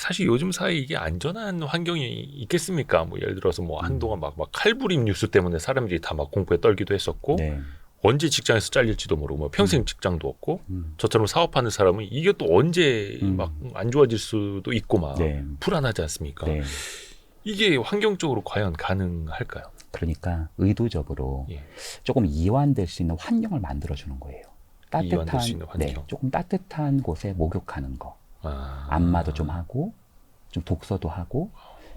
사실 요즘 사회에 이게 안전한 환경이 있겠습니까? 뭐 예를 들어서 뭐 한동안 막 칼부림 뉴스 때문에 사람들이 다 막 공포에 떨기도 했었고 네. 언제 직장에서 잘릴지도 모르고 뭐 평생 직장도 없고 저처럼 사업하는 사람은 이게 또 언제 막 안 좋아질 수도 있고 막 네. 불안하지 않습니까? 네. 이게 환경적으로 과연 가능할까요? 그러니까 의도적으로 예. 조금 이완될 수 있는 환경을 만들어주는 거예요. 이완될 수 있는 환경. 네, 조금 따뜻한 곳에 목욕하는 거. 아. 안마도 좀 하고, 좀 독서도 하고,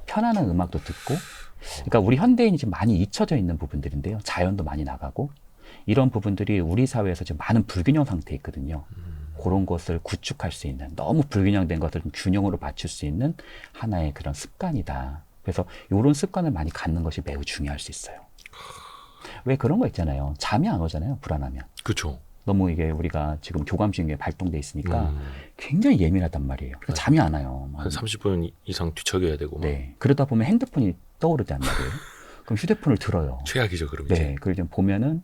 편안한 음악도 듣고. 그러니까 우리 현대인이 지금 많이 잊혀져 있는 부분들인데요. 자연도 많이 나가고. 이런 부분들이 우리 사회에서 지금 많은 불균형 상태에 있거든요. 그런 것을 구축할 수 있는, 너무 불균형된 것을 좀 균형으로 맞출 수 있는 하나의 그런 습관이다. 그래서 이런 습관을 많이 갖는 것이 매우 중요할 수 있어요. 왜 그런 거 있잖아요. 잠이 안 오잖아요. 불안하면. 그렇죠. 너무 이게 우리가 지금 교감신경이 발동돼 있으니까 굉장히 예민하단 말이에요. 그러니까 잠이 안 와요. 한 30분 이상 뒤척여야 되고 막. 네. 그러다 보면 핸드폰이 떠오르단 말이에요. 그럼 휴대폰을 들어요. 최악이죠, 그럼 네. 이제. 그걸 좀 보면은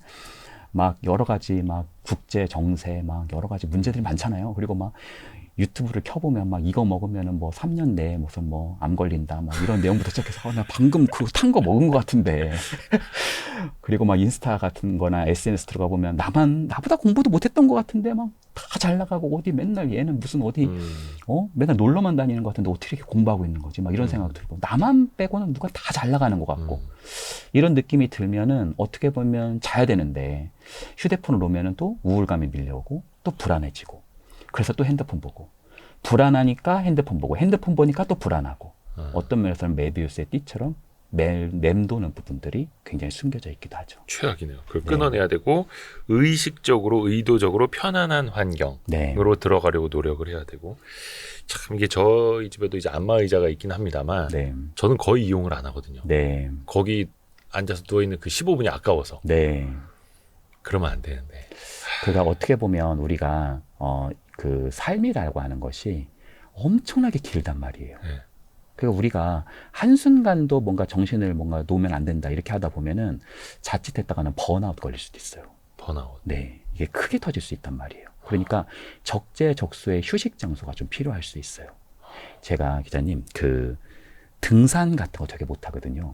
막 여러 가지 막 국제 정세 막 여러 가지 문제들이 많잖아요. 그리고 막 유튜브를 켜보면 막 이거 먹으면은 뭐 3년 내에 무슨 뭐 암 걸린다 막 이런 내용부터 시작해서 나 방금 그거 탄 거 먹은 것 같은데. 그리고 막 인스타 같은 거나 SNS 들어가 보면 나보다 공부도 못했던 것 같은데 막 다 잘 나가고 어디 맨날 얘는 무슨 어디 맨날 놀러만 다니는 것 같은데 어떻게 이렇게 공부하고 있는 거지 막 이런 생각 들고 나만 빼고는 누가 다 잘 나가는 것 같고 이런 느낌이 들면은 어떻게 보면 자야 되는데 휴대폰을 놓으면은 또 우울감이 밀려오고 또 불안해지고 그래서 또 핸드폰 보고 불안하니까 핸드폰 보고 핸드폰 보니까 또 불안하고 어떤 면에서는 메비우스의 띠처럼 맴도는 부분들이 굉장히 숨겨져 있기도 하죠. 최악이네요. 그걸 끊어내야 되고 의식적으로 의도적으로 편안한 환경으로 네. 들어가려고 노력을 해야 되고 참 이게 저희 집에도 이제 안마 의자가 있긴 합니다만 네. 저는 거의 이용을 안 하거든요. 네. 거기 앉아서 누워있는 그 15분이 아까워서 네. 그러면 안 되는데 그가 어떻게 보면 우리가 그 삶이라고 하는 것이 엄청나게 길단 말이에요. 네. 그러니까 우리가 한순간도 뭔가 정신을 뭔가 놓으면 안 된다 이렇게 하다 보면은 자칫했다가는 번아웃 걸릴 수도 있어요. 번아웃. 네. 이게 크게 터질 수 있단 말이에요. 그러니까 적재적소의 휴식 장소가 좀 필요할 수 있어요. 제가 기자님 그 등산 같은 거 되게 못하거든요.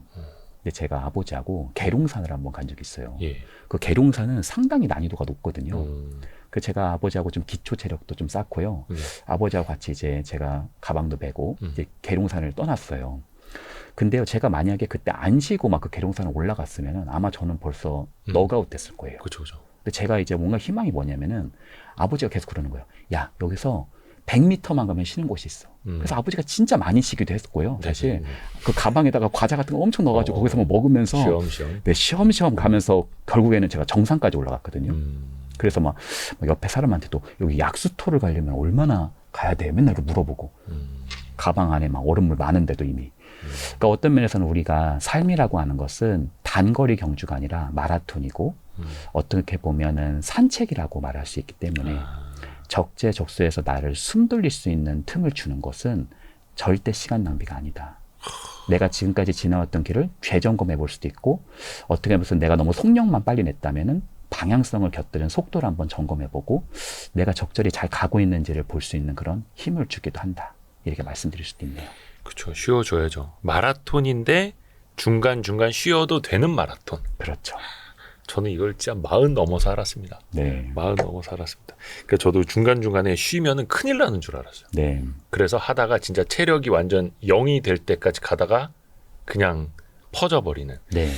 근데 제가 아버지하고 계룡산을 한번 간 적이 있어요. 예. 그 계룡산은 상당히 난이도가 높거든요. 그 제가 아버지하고 좀 기초 체력도 좀 쌓고요. 아버지하고 같이 이제 제가 가방도 메고 이제 계룡산을 떠났어요. 근데요, 제가 만약에 그때 안 쉬고 막 그 계룡산을 올라갔으면은 아마 저는 벌써 넉아웃 됐을 거예요. 그렇죠, 그렇죠. 근데 제가 이제 뭔가 희망이 뭐냐면은 아버지가 계속 그러는 거예요. 야, 여기서 100m만 가면 쉬는 곳이 있어. 그래서 아버지가 진짜 많이 쉬기도 했고요. 사실 그 가방에다가 과자 같은 거 엄청 넣어가지고 거기서 뭐 먹으면서 쉬엄쉬엄. 네, 쉬엄쉬엄 가면서 결국에는 제가 정상까지 올라갔거든요. 그래서 막 옆에 사람한테도 여기 약수터를 가려면 얼마나 가야 돼? 맨날 이렇게 물어보고 가방 안에 막 얼음물 많은데도 이미. 그러니까 어떤 면에서는 우리가 삶이라고 하는 것은 단거리 경주가 아니라 마라톤이고 어떻게 보면은 산책이라고 말할 수 있기 때문에 적재적소에서 나를 숨 돌릴 수 있는 틈을 주는 것은 절대 시간 낭비가 아니다. 내가 지금까지 지나왔던 길을 재점검해 볼 수도 있고 어떻게 보면 내가 너무 속력만 빨리 냈다면은 방향성을 곁들인 속도를 한번 점검해보고 내가 적절히 잘 가고 있는지를 볼 수 있는 그런 힘을 주기도 한다. 이렇게 말씀드릴 수도 있네요. 그렇죠. 쉬어줘야죠. 마라톤인데 중간중간 쉬어도 되는 마라톤. 그렇죠. 저는 이걸 진짜 40 넘어서 알았습니다. 네. 40 넘어서 알았습니다. 그러니까 저도 중간중간에 쉬면은 큰일 나는 줄 알았어요. 네. 그래서 하다가 진짜 체력이 완전 0이 될 때까지 가다가 그냥 퍼져버리는. 네.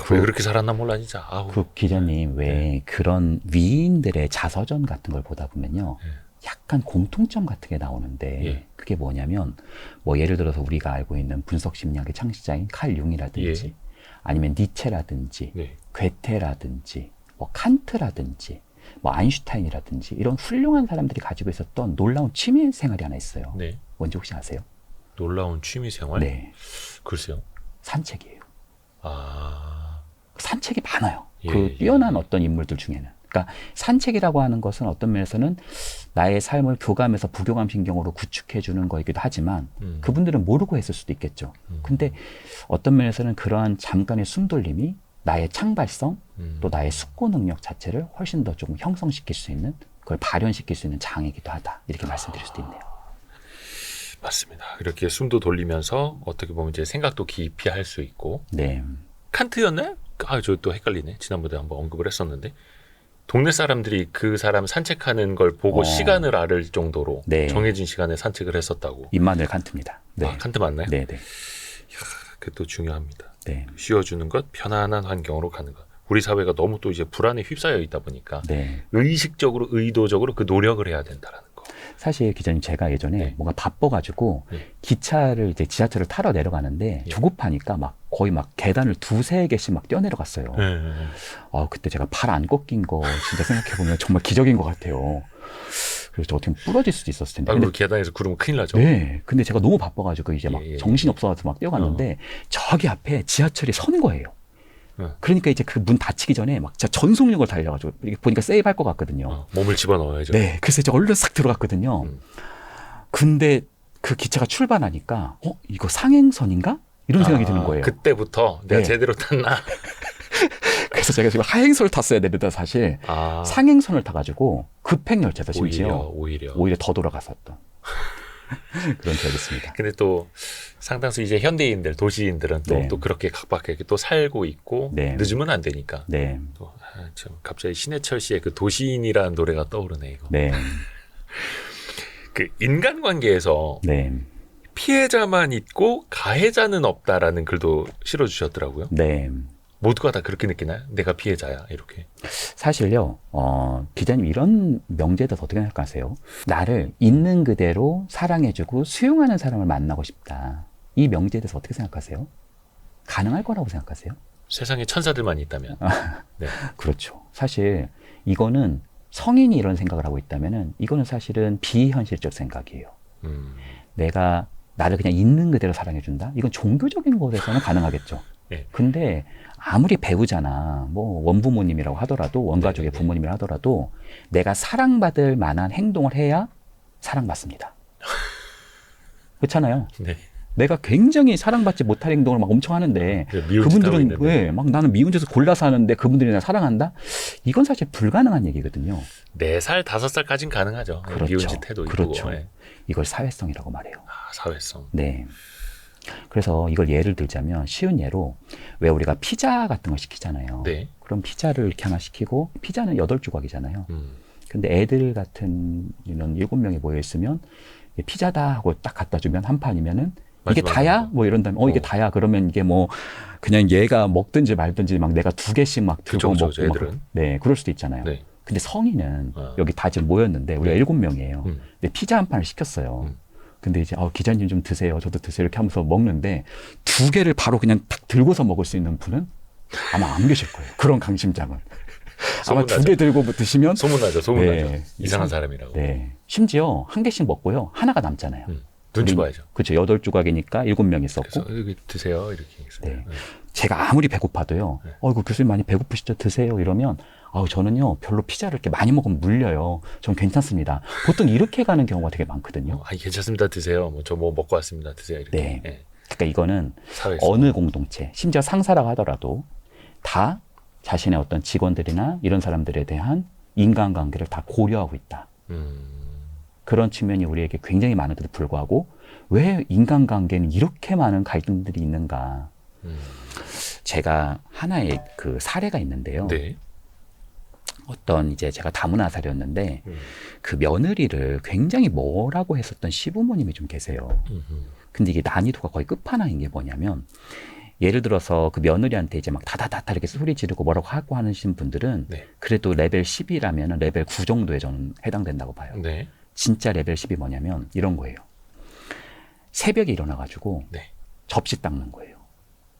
왜 그렇게 살았나 몰라 진짜. 아우. 그 기자님 왜 그런 위인들의 자서전 같은 걸 보다 보면요. 약간 공통점 같은 게 나오는데 그게 뭐냐면 뭐 예를 들어서 우리가 알고 있는 분석 심리학의 창시자인 칼 융이라든지 아니면 니체라든지 괴테라든지 뭐 칸트라든지 뭐 아인슈타인이라든지 이런 훌륭한 사람들이 가지고 있었던 놀라운 취미 생활이 하나 있어요. 네. 뭔지 혹시 아세요? 놀라운 취미 생활? 네. 글쎄요. 산책이에요. 아. 산책이 많아요. 그 뛰어난 어떤 인물들 중에는. 그러니까 산책이라고 하는 것은 어떤 면에서는 나의 삶을 교감에서 부교감 신경으로 구축해 주는 거이기도 하지만 그분들은 모르고 했을 수도 있겠죠. 근데 어떤 면에서는 그러한 잠깐의 숨돌림이 나의 창발성 또 나의 숙고 능력 자체를 훨씬 더 좀 형성시킬 수 있는 그걸 발현시킬 수 있는 장이기도 하다. 이렇게 말씀드릴 수도 있네요. 맞습니다. 이렇게 숨도 돌리면서 어떻게 보면 이제 생각도 깊이 할 수 있고. 네. 칸트였나요? 저 또 헷갈리네. 지난번에 한번 언급을 했었는데 동네 사람들이 그 사람 산책하는 걸 보고 시간을 알 정도로 네. 정해진 시간에 산책을 했었다고. 임마누엘 칸트입니다. 네. 칸트 맞나요? 네, 네. 그것도 중요합니다. 네. 쉬어주는 것, 편안한 환경으로 가는 것. 우리 사회가 너무 또 이제 불안에 휩싸여 있다 보니까 네. 의식적으로 의도적으로 그 노력을 해야 된다라는 거. 사실 기자님 제가 예전에 네. 뭔가 바빠가지고 네. 기차를 이제 지하철을 타러 내려가는데 네. 조급하니까 막 거의 막 계단을 2-3개씩 막 뛰어내려갔어요. 그때 제가 팔 안 꺾인 거 진짜 생각해보면 정말 기적인 것 같아요. 그래서 어떻게 보면 부러질 수도 있었을 텐데. 근데 계단에서 구르면 큰일 나죠. 네. 근데 제가 너무 바빠가지고 이제 막 예. 정신이 없어가지고 막 뛰어갔는데 저기 앞에 지하철이 선 거예요. 그러니까 이제 그 문 닫히기 전에 막 진짜 전속력을 달려가지고 이렇게 보니까 세이브할 것 같거든요. 몸을 집어넣어야죠. 네. 그래서 제가 얼른 싹 들어갔거든요. 근데 그 기차가 출발하니까 이거 상행선인가? 이런 생각이 드는 거예요. 그때부터 내가 네. 제대로 탔나? 그래서 제가 지금 하행선을 탔어야 되는데 사실 상행선을 타가지고 급행 열차에서 심지어 오히려 더 돌아갔었던 그런 기억이 있습니다. 근데 또 상당수 이제 현대인들, 도시인들은 네. 또 그렇게 각박하게 또 살고 있고 네. 늦으면 안 되니까. 네. 또 참 갑자기 신해철 씨의 그 도시인이라는 노래가 떠오르네 이거. 네. 그 인간관계에서 네. 피해자만 있고 가해자는 없다라는 글도 실어주셨더라고요. 네. 모두가 다 그렇게 느끼나요? 내가 피해자야 이렇게. 사실요, 기자님 이런 명제에 대해서 어떻게 생각하세요? 나를 있는 그대로 사랑해주고 수용하는 사람을 만나고 싶다. 이 명제에 대해서 어떻게 생각하세요? 가능할 거라고 생각하세요? 세상에 천사들만 있다면. 네. 그렇죠. 사실 이거는 성인이 이런 생각을 하고 있다면은 이거는 사실은 비현실적 생각이에요. 내가 나를 그냥 있는 그대로 사랑해준다? 이건 종교적인 것에서는 가능하겠죠. 네. 근데 아무리 배우자나 뭐 원부모님이라고 하더라도 원가족의 네. 부모님이라 하더라도 내가 사랑받을 만한 행동을 해야 사랑받습니다. 그렇잖아요. 네. 내가 굉장히 사랑받지 못할 행동을 막 엄청 하는데 그분들은 왜 막 나는 미운 짓을 골라서 하는데 그분들이 나 사랑한다? 이건 사실 불가능한 얘기거든요. 4살, 5살까지는 가능하죠. 그렇죠. 미운 짓 해도 그렇죠. 이쁘고. 네. 이걸 사회성이라고 말해요. 사회성. 네. 그래서 이걸 예를 들자면 쉬운 예로 왜 우리가 피자 같은 거 시키잖아요. 네. 그럼 피자를 이렇게 하나 시키고 피자는 8조각이잖아요. 근데 애들 같은 이런 7명이 모여 있으면 피자다 하고 딱 갖다 주면 한 판이면은 이게 다야? 뭐 이런다면 이게 다야. 그러면 이게 뭐 그냥 얘가 먹든지 말든지 막 내가 2개씩 막 들고 먹고 애들은. 네, 그럴 수도 있잖아요. 네. 근데 성인은 여기 다 지금 모였는데 우리가 7명이에요. 근데 피자 한 판을 시켰어요. 근데 이제 기자님 좀 드세요. 저도 드세요. 이렇게 하면서 먹는데 2개를 바로 그냥 딱 들고서 먹을 수 있는 분은 아마 안 계실 거예요. 그런 강심장을. 아마 2개 들고 드시면 소문나죠. 소문나죠. 네, 이상한 사람이라고. 네. 심지어 1개씩 먹고요. 하나가 남잖아요. 눈치 봐야죠. 그렇죠. 8조각이니까 7명이 있었고. 그래서 여기 드세요. 이렇게. 네. 제가 아무리 배고파도요. 이거 교수님 많이 배고프시죠? 드세요. 이러면 저는요 별로 피자를 이렇게 많이 먹으면 물려요. 전 괜찮습니다. 보통 이렇게 가는 경우가 되게 많거든요. 괜찮습니다. 드세요. 저 뭐 먹고 왔습니다. 드세요. 이렇게. 네. 그러니까 이거는 사회성. 어느 공동체, 심지어 상사라고 하더라도 다 자신의 어떤 직원들이나 이런 사람들에 대한 인간관계를 다 고려하고 있다. 그런 측면이 우리에게 굉장히 많은데도 불구하고 왜 인간관계는 이렇게 많은 갈등들이 있는가? 제가 하나의 그 사례가 있는데요. 네. 어떤 이제 제가 다문화살이었는데 그 며느리를 굉장히 뭐라고 했었던 시부모님이 좀 계세요. 근데 이게 난이도가 거의 끝판왕인 게 뭐냐면 예를 들어서 그 며느리한테 이제 막 다다다다 이렇게 소리 지르고 뭐라고 하고 하시는 분들은 네. 그래도 레벨 10이라면 레벨 9 정도에 저는 해당된다고 봐요. 네. 진짜 레벨 10이 뭐냐면 이런 거예요. 새벽에 일어나가지고 네. 접시 닦는 거예요.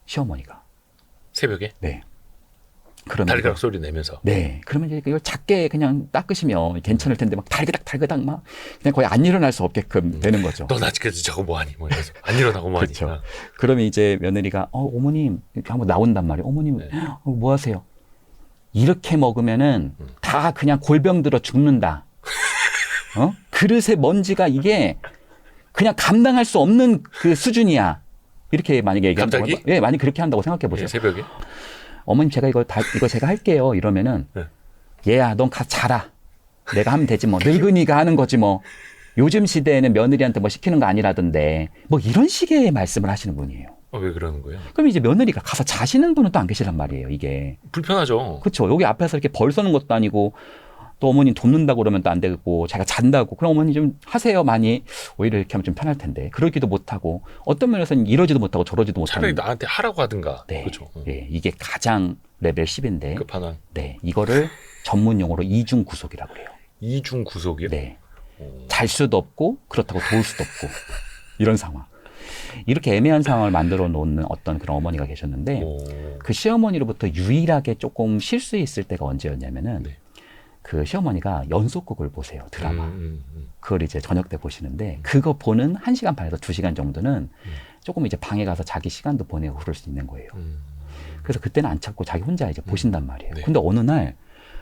시어머니가. 새벽에? 네. 그러면 달그락 소리 내면서. 네. 그러면 이제 이걸 작게 그냥 닦으시면 괜찮을 텐데 막 달그닥 막 그냥 거의 안 일어날 수 없게끔 되는 거죠. 넌 아직까지 저거 뭐하니? 뭐 이래서 안 일어나고 뭐하니? 그렇죠. 그러면 이제 며느리가 어머님 이렇게 한번 나온단 말이에요. 어머님 네. 뭐 하세요? 이렇게 먹으면은 다 그냥 골병 들어 죽는다. 그릇에 먼지가 이게 그냥 감당할 수 없는 그 수준이야. 이렇게 만약에 얘기한다고. 갑자기? 예, 만약 그렇게 한다고 생각해 보세요. 네, 새벽에? 어머님 제가 이거 제가 할게요. 이러면은 네. 얘야 넌 가서 자라. 내가 하면 되지 뭐. 늙은이가 하는 거지 뭐. 요즘 시대에는 며느리한테 뭐 시키는 거 아니라던데 뭐 이런 식의 말씀을 하시는 분이에요. 왜 그러는 거예요? 그럼 이제 며느리가 가서 자시는 분은 또 안 계시란 말이에요, 이게. 불편하죠. 그렇죠. 여기 앞에서 이렇게 벌 서는 것도 아니고 또 어머니 돕는다고 그러면 또 안 되고 자기가 잔다고 그럼 어머니 좀 하세요 많이 오히려 이렇게 하면 좀 편할 텐데 그러기도 못하고 어떤 면에서는 이러지도 못하고 저러지도 차라리 못하는 나한테 하라고 하든가. 네, 그렇죠. 예, 이게 가장 레벨 10인데 끝판왕. 네, 이거를 전문 용어로 이중 구속이라고 그래요. 이중 구속이요? 네. 잘 수도 없고 그렇다고 도울 수도 없고 이런 상황. 이렇게 애매한 상황을 만들어 놓는 어떤 그런 어머니가 계셨는데 그 시어머니로부터 유일하게 조금 쉴 수 있을 때가 언제였냐면은 네. 그 시어머니가 연속극을 보세요, 드라마. 그걸 이제 저녁 때 보시는데 그거 보는 1시간 반에서 2시간 정도는 조금 이제 방에 가서 자기 시간도 보내고 그럴 수 있는 거예요. 그래서 그때는 안 찾고 자기 혼자 이제 보신단 말이에요. 네. 근데 어느 날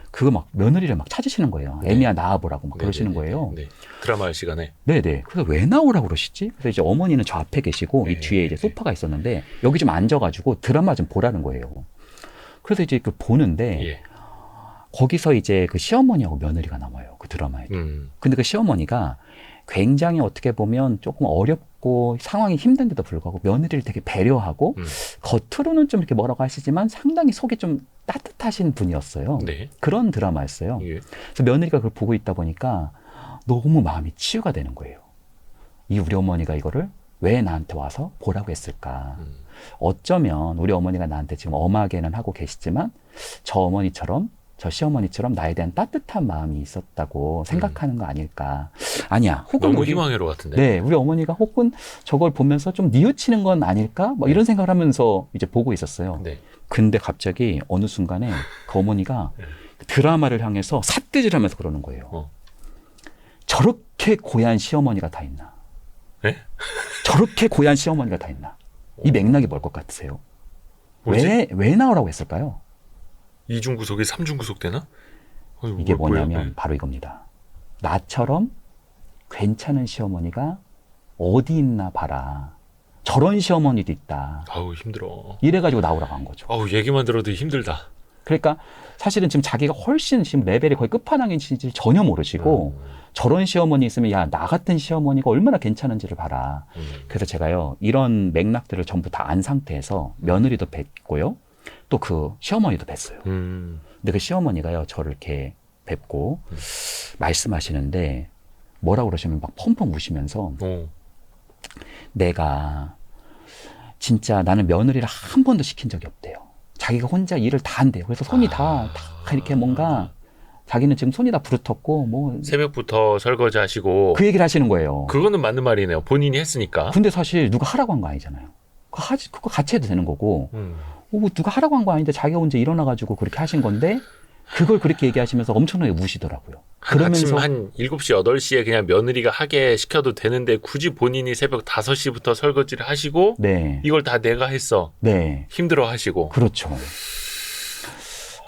그거 막 며느리를 막 찾으시는 거예요. 네. 애미야 나와보라고 막 네, 그러시는 네, 거예요. 네. 드라마 할 시간에. 네네. 그래서 왜 나오라고 그러시지? 그래서 이제 어머니는 저 앞에 계시고 네, 이 뒤에 이제 네. 소파가 있었는데 여기 좀 앉아가지고 드라마 좀 보라는 거예요. 그래서 이제 그 보는데 예. 거기서 이제 그 시어머니하고 며느리가 나와요. 그 드라마에도. 근데 그 시어머니가 굉장히 어떻게 보면 조금 어렵고 상황이 힘든데도 불구하고 며느리를 되게 배려하고 겉으로는 좀 이렇게 뭐라고 하시지만 상당히 속이 좀 따뜻하신 분이었어요. 네. 그런 드라마였어요. 예. 그래서 며느리가 그걸 보고 있다 보니까 너무 마음이 치유가 되는 거예요. 이 우리 어머니가 이거를 왜 나한테 와서 보라고 했을까? 어쩌면 우리 어머니가 나한테 지금 엄하게는 하고 계시지만 저 어머니처럼 저 시어머니처럼 나에 대한 따뜻한 마음이 있었다고 생각하는 거 아닐까? 아니야. 혹은 너무 우리, 희망회로 같은데. 네, 우리 어머니가 혹은 저걸 보면서 좀 뉘우치는 건 아닐까? 뭐 이런 생각을 하면서 이제 보고 있었어요. 네. 근데 갑자기 어느 순간에 그 어머니가 드라마를 향해서 삿대질 하면서 그러는 거예요. 저렇게 고얀 시어머니가 다 있나? 네? 저렇게 고얀 시어머니가 다 있나? 이 맥락이 뭘 것 같으세요? 뭐지? 왜 나오라고 했을까요? 이중 구속이 삼중 구속 되나? 이게 뭐야, 뭐냐면 바로 이겁니다. 나처럼 괜찮은 시어머니가 어디 있나 봐라. 저런 시어머니도 있다. 아우 힘들어. 이래가지고 나오라고 한 거죠. 아우 얘기만 들어도 힘들다. 그러니까 사실은 지금 자기가 훨씬 지금 레벨이 거의 끝판왕인지 전혀 모르시고 저런 시어머니 있으면 야, 나 같은 시어머니가 얼마나 괜찮은지를 봐라. 그래서 제가요, 이런 맥락들을 전부 다 안 상태에서 며느리도 뵙고요. 또 그 시어머니도 뵀어요. 근데 그 시어머니가요, 저를 이렇게 뵙고 말씀하시는데 뭐라고 그러시면 막 펑펑 우시면서 내가 진짜 나는 며느리를 한 번도 시킨 적이 없대요. 자기가 혼자 일을 다 한대요. 그래서 손이 다 이렇게 뭔가 자기는 지금 손이 다 부르텄고 뭐 새벽부터 설거지 하시고 그 얘기를 하시는 거예요. 그거는 맞는 말이네요. 본인이 했으니까. 근데 사실 누가 하라고 한 거 아니잖아요. 그거 같이 해도 되는 거고 뭐 누가 하라고 한 거 아닌데 자기가 혼자 일어나가지고 그렇게 하신 건데 그걸 그렇게 얘기하시면서 엄청나게 우시더라고요. 아침 한 7시, 8시에 그냥 며느리가 하게 시켜도 되는데 굳이 본인이 새벽 5시부터 설거지를 하시고 네. 이걸 다 내가 했어. 네. 힘들어 하시고. 그렇죠.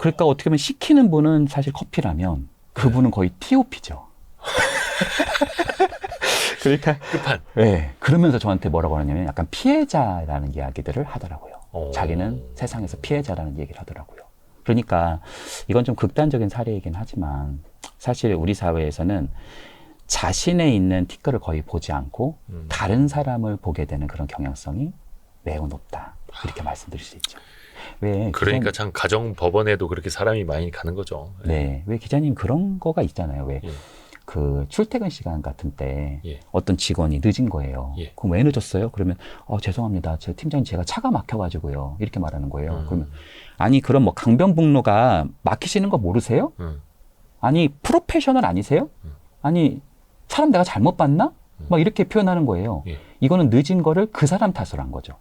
그러니까 어떻게 보면 시키는 분은 사실 커피라면 그분은 거의 TOP죠. 그러니까 끝판. 네. 그러면서 저한테 뭐라고 하냐면 약간 피해자라는 이야기들을 하더라고요. 자기는 세상에서 피해자라는 얘기를 하더라고요. 그러니까 이건 좀 극단적인 사례이긴 하지만 사실 우리 사회에서는 자신의 있는 티끌을 거의 보지 않고 다른 사람을 보게 되는 그런 경향성이 매우 높다. 이렇게 말씀드릴 수 있죠. 왜 그러니까 참 가정 법원에도 그렇게 사람이 많이 가는 거죠. 네. 왜 기자님 그런 거가 있잖아요. 왜 그 출퇴근 시간 같은 때 어떤 직원이 늦은 거예요. 그럼 왜 늦었어요? 그러면 죄송합니다. 제 팀장님 제가 차가 막혀가지고요. 이렇게 말하는 거예요. 그러면 아니 그럼 뭐 강변북로가 막히시는 거 모르세요? 아니 프로페셔널 아니세요? 아니 사람 내가 잘못 봤나? 막 이렇게 표현하는 거예요. 이거는 늦은 거를 그 사람 탓으로 한 거죠.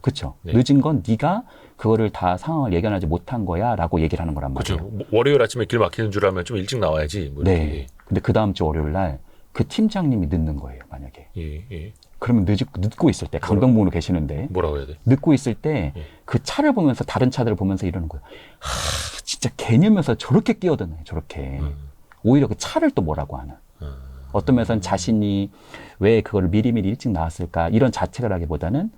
그렇죠. 네. 늦은 건 네가 그거를 다 상황을 예견하지 못한 거야라고 얘기를 하는 거란 말이에요. 그렇죠. 뭐 월요일 아침에 길 막히는 줄 알면 좀 일찍 나와야지. 뭐 이렇게. 네. 근데 그 다음 주 월요일 날 그 팀장님이 늦는 거예요. 만약에. 예. 그러면 늦고 있을 때 강변북로 계시는데 뭐라고 해야 돼? 늦고 있을 때 그 차를 보면서 다른 차들을 보면서 이러는 거예요. 진짜 개념에서 저렇게 끼어드네. 저렇게. 오히려 그 차를 또 뭐라고 하는. 어떤 면에서는 자신이 왜 그걸 미리미리 일찍 나왔을까 이런 자책을 하기보다는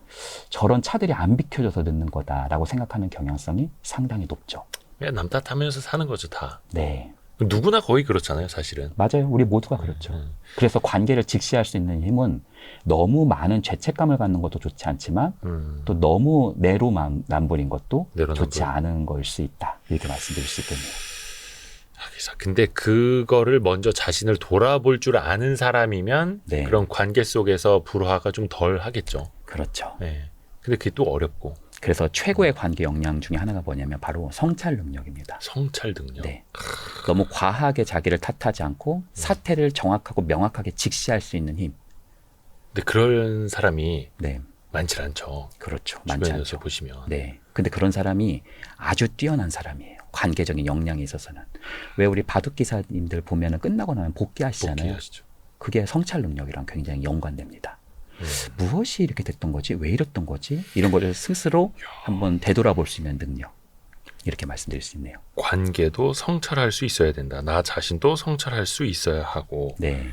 저런 차들이 안 비켜줘서 늦는 거다라고 생각하는 경향성이 상당히 높죠. 그냥 남 탓하면서 사는 거죠 다. 네. 누구나 거의 그렇잖아요, 사실은. 맞아요. 우리 모두가 그렇죠. 그래서 관계를 직시할 수 있는 힘은 너무 많은 죄책감을 갖는 것도 좋지 않지만 또 너무 내로남불인 것도 좋지 않은 걸 수 있다. 이렇게 말씀드릴 수 있겠네요. 근데 그거를 먼저 자신을 돌아볼 줄 아는 사람이면 네. 그런 관계 속에서 불화가 좀 덜 하겠죠. 그렇죠. 네. 근데 그게 또 어렵고. 그래서 최고의 관계 역량 중에 하나가 뭐냐면 바로 성찰 능력입니다. 성찰 능력. 네. 너무 과하게 자기를 탓하지 않고 사태를 정확하고 명확하게 직시할 수 있는 힘. 근데 그런 사람이 네. 많지 않죠. 그렇죠. 많지 주변에서 않죠. 보시면. 네. 근데 그런 사람이 아주 뛰어난 사람이에요. 관계적인 역량에 있어서는. 왜 우리 바둑 기사님들 보면은 끝나고 나면 복귀하시잖아요. 복귀하시죠. 그게 성찰 능력이랑 굉장히 연관됩니다. 무엇이 이렇게 됐던 거지? 왜 이랬던 거지? 이런 거를 스스로 한번 되돌아볼 수 있는 능력. 이렇게 말씀드릴 수 있네요. 관계도 성찰할 수 있어야 된다. 나 자신도 성찰할 수 있어야 하고. 네.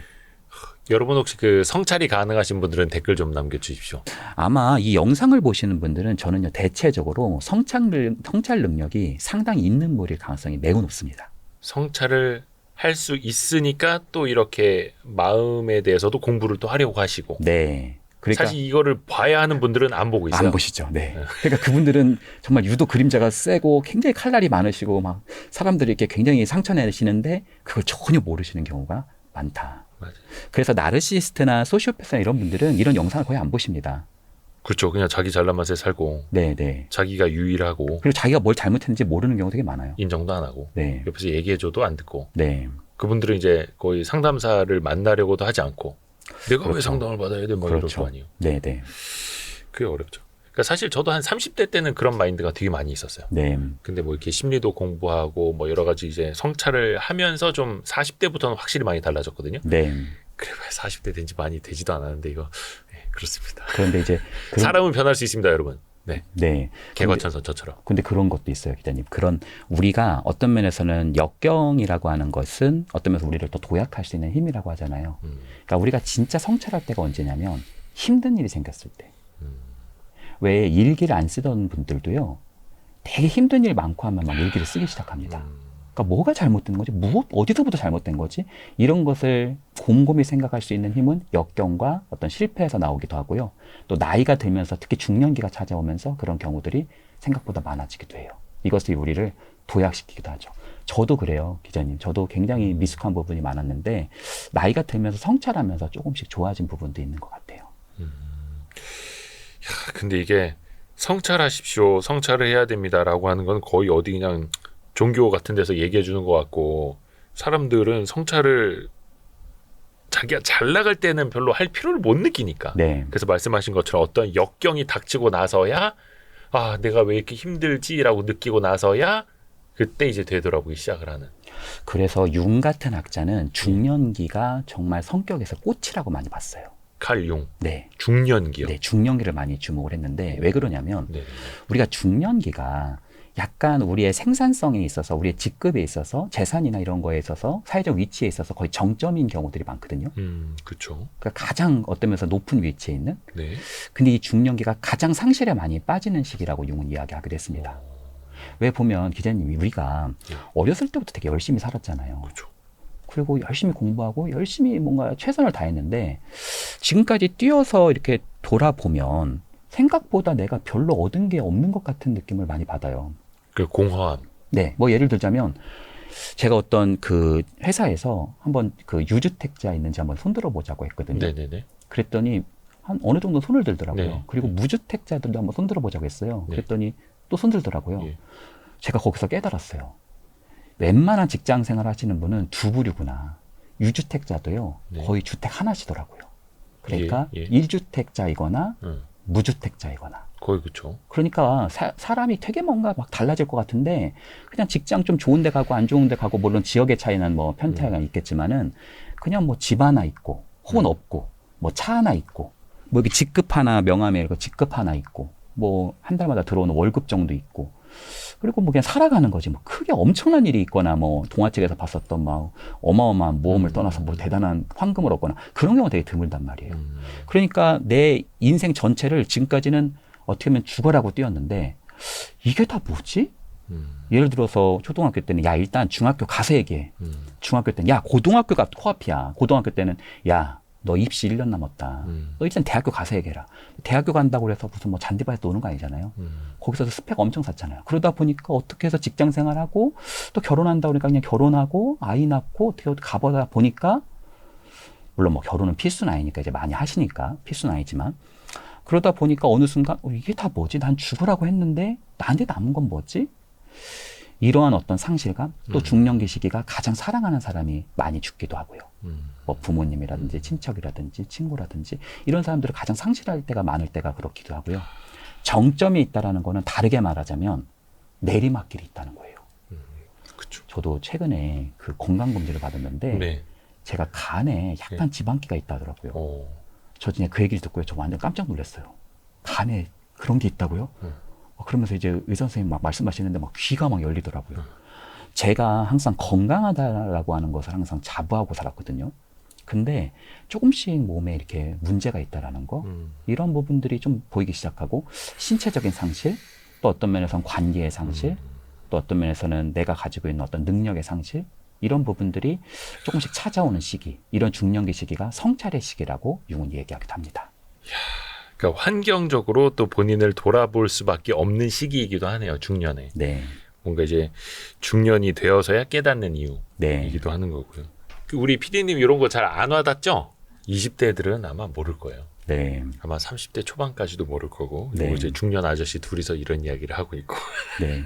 여러분 혹시 그 성찰이 가능하신 분들은 댓글 좀 남겨주십시오. 아마 이 영상을 보시는 분들은 저는요 대체적으로 성찰 능력이 상당히 있는 분일 가능성이 매우 높습니다. 성찰을 할 수 있으니까 또 이렇게 마음에 대해서도 공부를 또 하려고 하시고. 네. 그러니까 사실 이거를 봐야 하는 분들은 안 보고 있어요. 안 보시죠. 네. 그러니까 그분들은 정말 유독 그림자가 세고 굉장히 칼날이 많으시고 막 사람들이 이렇게 굉장히 상처내시는데 그걸 전혀 모르시는 경우가 많다. 맞아요. 그래서 나르시스트나 소시오패스나 이런 분들은 이런 영상을 거의 안 보십니다. 그렇죠. 그냥 자기 잘난 맛에 살고 네, 네. 자기가 유일하고 그리고 자기가 뭘 잘못했는지 모르는 경우 되게 많아요. 인정도 안 하고 네. 옆에서 얘기해줘도 안 듣고 네. 그분들은 이제 거의 상담사를 만나려고도 하지 않고 내가 그렇죠. 왜 상담을 받아야 돼? 뭐 이럴 그렇죠. 거 아니에요. 네, 네. 그게 어렵죠. 그러니까 사실 저도 한 30대 때는 그런 마인드가 되게 많이 있었어요. 네. 근데 뭐 이렇게 심리도 공부하고 뭐 여러 가지 이제 성찰을 하면서 좀 40대부터는 확실히 많이 달라졌거든요. 네. 그래 40대 된 지 많이 되지도 않았는데 이거 네, 그렇습니다. 그런데 이제 사람은 변할 수 있습니다, 여러분. 네. 네. 개과천선 저처럼. 근데 그런 것도 있어요, 기자님. 그런 우리가 어떤 면에서는 역경이라고 하는 것은 어떤 면에서 우리를 또 도약할 수 있는 힘이라고 하잖아요. 그러니까 우리가 진짜 성찰할 때가 언제냐면 힘든 일이 생겼을 때. 왜 일기를 안 쓰던 분들도요. 되게 힘든 일 많고 하면 막 일기를 쓰기 시작합니다. 그러니까 뭐가 잘못된 거지? 어디서부터 잘못된 거지? 이런 것을 곰곰이 생각할 수 있는 힘은 역경과 어떤 실패에서 나오기도 하고요. 또 나이가 들면서 특히 중년기가 찾아오면서 그런 경우들이 생각보다 많아지기도 해요. 이것이 우리를 도약시키기도 하죠. 저도 그래요, 기자님. 저도 굉장히 미숙한 부분이 많았는데 나이가 들면서 성찰하면서 조금씩 좋아진 부분도 있는 것 같아요. 근데 이게 성찰하십시오, 성찰을 해야 됩니다라고 하는 건 거의 어디 그냥 종교 같은 데서 얘기해 주는 것 같고 사람들은 성찰을 자기가 잘 나갈 때는 별로 할 필요를 못 느끼니까. 네. 그래서 말씀하신 것처럼 어떤 역경이 닥치고 나서야 아 내가 왜 이렇게 힘들지라고 느끼고 나서야 그때 이제 되돌아보기 시작을 하는. 그래서 융 같은 학자는 중년기가 정말 성격에서 꽃이라고 많이 봤어요. 칼 융. 네. 중년기요. 네, 중년기를 많이 주목을 했는데 왜 그러냐면 네. 우리가 중년기가 약간 우리의 생산성에 있어서 우리의 직급에 있어서 재산이나 이런 거에 있어서 사회적 위치에 있어서 거의 정점인 경우들이 많거든요. 그렇죠. 그러니까 가장 어떤 면에서 높은 위치에 있는. 네. 근데 이 중년기가 가장 상실에 많이 빠지는 시기라고 융은 이야기하기도 했습니다. 왜 보면 기자님이 우리가 어렸을 때부터 되게 열심히 살았잖아요. 그렇죠. 그리고 열심히 공부하고 열심히 뭔가 최선을 다했는데 지금까지 뛰어서 이렇게 돌아보면 생각보다 내가 별로 얻은 게 없는 것 같은 느낌을 많이 받아요. 그 공허함. 네, 뭐 예를 들자면 제가 어떤 그 회사에서 한번 그 유주택자 있는지 한번 손들어 보자고 했거든요. 네네네. 그랬더니 한 어느 정도 손을 들더라고요. 네. 그리고 무주택자들도 한번 손들어 보자고 했어요. 네. 그랬더니 또 손들더라고요. 예. 제가 거기서 깨달았어요. 웬만한 직장 생활 하시는 분은 두 부류구나. 유주택자도요. 네. 거의 주택 하나시더라고요. 그러니까 예. 1주택자이거나 무주택자이거나. 거의 그렇죠. 그러니까 사람이 되게 뭔가 막 달라질 것 같은데 그냥 직장 좀 좋은 데 가고 안 좋은 데 가고 물론 지역의 차이는 뭐 편차가 있겠지만은 그냥 뭐 집 하나 있고 혹은 없고 뭐 차 하나 있고 뭐 여기 직급 하나 명함에 이렇게 직급 하나 있고 뭐 한 달마다 들어오는 월급 정도 있고 그리고 뭐 그냥 살아가는 거지 뭐 크게 엄청난 일이 있거나 뭐 동화책에서 봤었던 막 어마어마한 모험을 떠나서 뭐 대단한 황금을 얻거나 그런 경우가 되게 드물단 말이에요. 그러니까 내 인생 전체를 지금까지는 어떻게 보면 죽어라고 뛰었는데 이게 다 뭐지? 예를 들어서 초등학교 때는 야 일단 중학교 가서 얘기해. 중학교 때는 야 고등학교가 코앞이야. 고등학교 때는 야 너 입시 1년 남았다. 너 일단 대학교 가서 얘기해라. 대학교 간다고 해서 무슨 뭐 잔디밭에서 노는 거 아니잖아요. 거기서도 스펙 엄청 샀잖아요. 그러다 보니까 어떻게 해서 직장 생활하고 또 결혼한다 그러니까 그냥 결혼하고 아이 낳고 어떻게 가보다 보니까 물론 뭐 결혼은 필수는 아니니까 이제 많이 하시니까 필수는 아니지만 그러다 보니까 어느 순간 이게 다 뭐지? 난 죽으라고 했는데 나한테 남은 건 뭐지? 이러한 어떤 상실감 또 중년기 시기가 가장 사랑하는 사람이 많이 죽기도 하고요. 뭐 부모님이라든지 친척이라든지 친구라든지 이런 사람들을 가장 상실할 때가 많을 때가 그렇기도 하고요. 정점이 있다라는 거는 다르게 말하자면 내리막길이 있다는 거예요. 그쵸. 저도 최근에 그 건강검진을 받았는데 네. 제가 간에 약간 지방기가 있다 하더라고요. 저 진짜 그 얘기를 듣고 저 완전 깜짝 놀랐어요. 간에 그런 게 있다고요? 그러면서 이제 의사 선생님 막 말씀하시는데 막 귀가 막 열리더라고요. 제가 항상 건강하다라고 하는 것을 항상 자부하고 살았거든요. 근데 조금씩 몸에 이렇게 문제가 있다라는 거, 이런 부분들이 좀 보이기 시작하고 신체적인 상실, 또 어떤 면에서는 관계의 상실, 또 어떤 면에서는 내가 가지고 있는 어떤 능력의 상실, 이런 부분들이 조금씩 찾아오는 시기, 이런 중년기 시기가 성찰의 시기라고 융은 얘기하기도 합니다. 그러니까 환경적으로 또 본인을 돌아볼 수밖에 없는 시기이기도 하네요. 중년에. 네. 뭔가 이제 중년이 되어서야 깨닫는 이유이기도 네. 하는 거고요. 우리 PD님 이런 거 잘 안 와닿죠? 20대들은 아마 모를 거예요. 네. 아마 30대 초반까지도 모를 거고 네. 그리고 이제 중년 아저씨 둘이서 이런 이야기를 하고 있고 네.